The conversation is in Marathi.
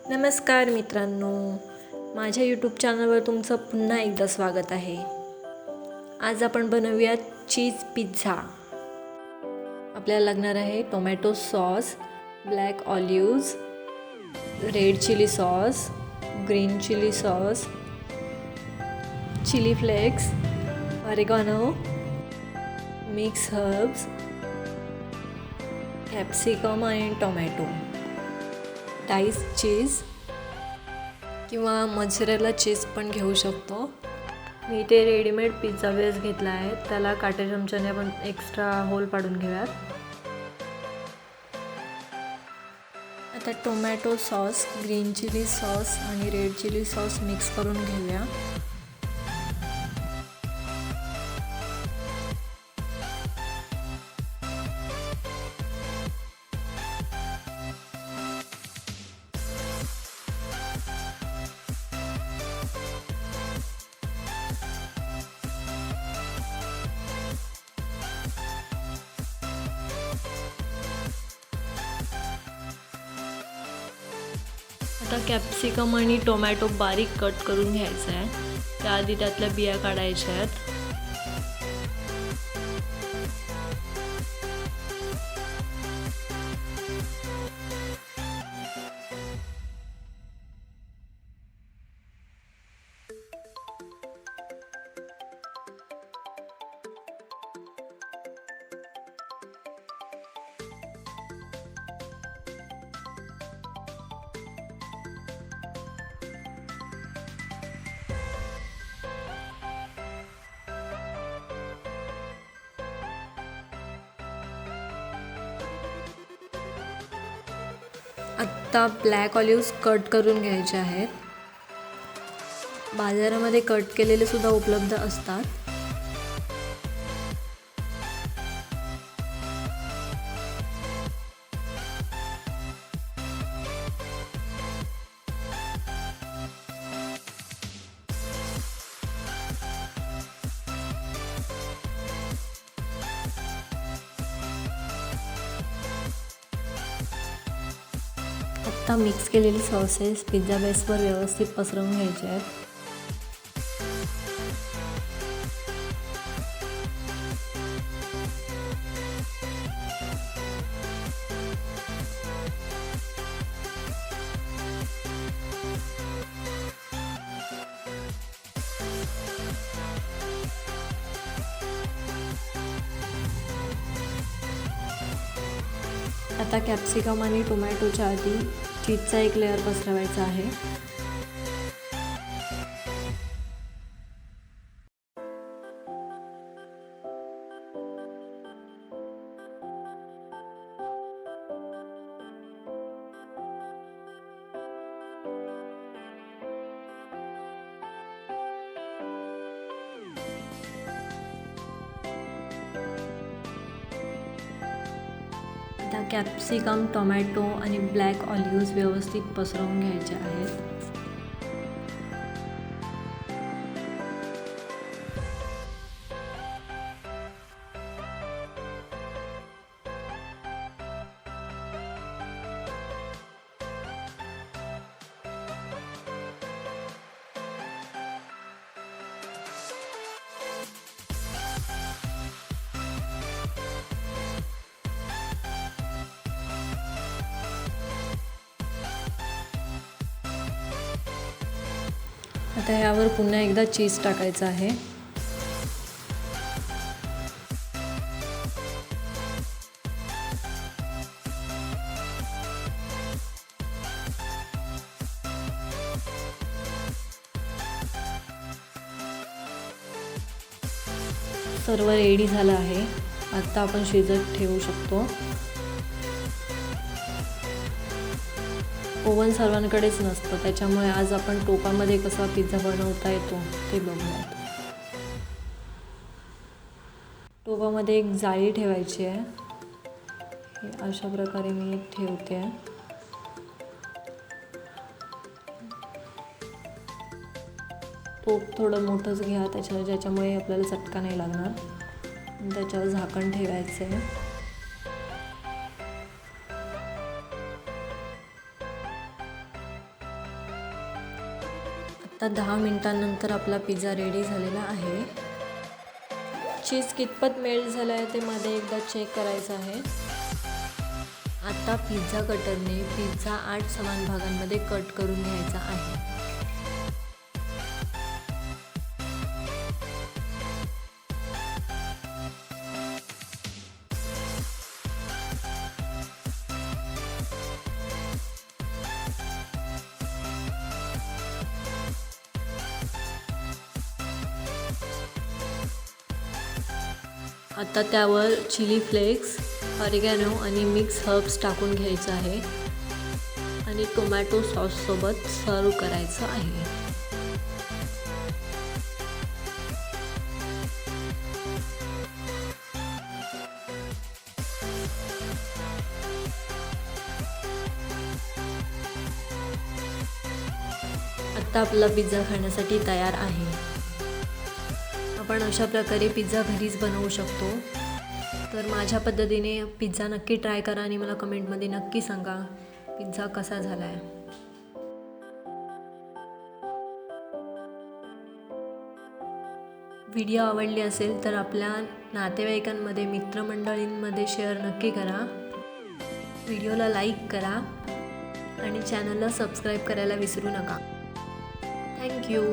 नमस्कार मित्रांनो, माझ्या यूट्यूब चॅनलवर तुमचं पुन्हा एकदा स्वागत आहे. आज आपण बनवूयात चीज पिझ्झा. आपल्याला लागणार आहे tomato sauce, black olives, red chilli sauce, green chilli sauce, chilli flakes, oregano, mix herbs, capsicum आणि टोमॅटो, डाइस चीज किंवा मोझरेला चीज पण घेऊ शकतो. मी ते रेडीमेड पिझ्झा बेस घेतला आहे, त्याला काटे चमच्याने आपण एक्स्ट्रा होल पाडून घेऊयात. आता tomato sauce, green chilli sauce आणि रेड चिली सॉस मिक्स करून घेऊया. आता कॅप्सिकम आणि टोमॅटो बारीक कट करून घ्यायचा आहे. त्याआधी त्यातल्या बिया काढायच्या आहेत. आत्ता ब्लॅक ऑलिव्ज कट करून घ्यायचे आहेत. बाजारामध्ये कट केलेले सुद्धा उपलब्ध असतात. आता मिक्स केलेली सॉसेस पिझ्झा बेसवर व्यवस्थित पसरवून घ्यायचे आहेत. आता कॅप्सिकम आणि टोमॅटोच्या आधी चीजचा एक लेअर पसरवायचा आहे. आता कॅप्सिकम, टोमॅटो आणि ब्लॅक ऑलिव्ज व्यवस्थित पसरवून घ्यायचे आहेत. आता यावर पुन्हा एकदा चीज टाकायचं आहे. सर्व रेडी झालं आहे. आता आपण शिजत ठेवू शकतो. ओव्हन सर्वांकडेच नसतं, त्याच्यामुळे आज आपण टोपामध्ये कसा पिझ्झा बनवता येतो ते बघूयात. टोपामध्ये एक जाळी ठेवायची आहे. हे अशा प्रकारे मी ठेवते आहे. टोप थोडं मोठंच घ्या ज्याच्यामुळे आपल्याला चटका नाही लागणार. त्याच्यावर झाकण ठेवायचं आहे. आता 10 मिनिटांनंतर आपला पिझ्झा रेडी झालेला आहे. चीज कितपत मेल्ट झालं आहे ते मध्ये एकदा चेक करायचं आहे. आता पिझ्झा कटरने पिझ्झा 8 समान भागांमध्ये कट करून घ्यायचा आहे. आता त्यावर चिली फ्लेक्स, ऑरिगॅनो आणि मिक्स हर्ब्स टाकून घ्यायचं आहे आणि टोमॅटो सॉससोबत सर्व करायचं आहे. आता आपला पिझ्झा खाण्यासाठी तयार आहे. आपण अशा प्रकारे पिझ्झा घरीच बनवू शकतो. तर माझ्या पद्धतीने पिझ्झा नक्की ट्राय करा आणि मला कमेंटमध्ये नक्की सांगा पिझ्झा कसा झाला आहे. व्हिडिओ आवडली असेल तर आपल्या नातेवाईकांमध्ये, मित्रमंडळींमध्ये शेअर नक्की करा. व्हिडिओला लाईक करा आणि चॅनलला सबस्क्राईब करायला विसरू नका. थँक्यू.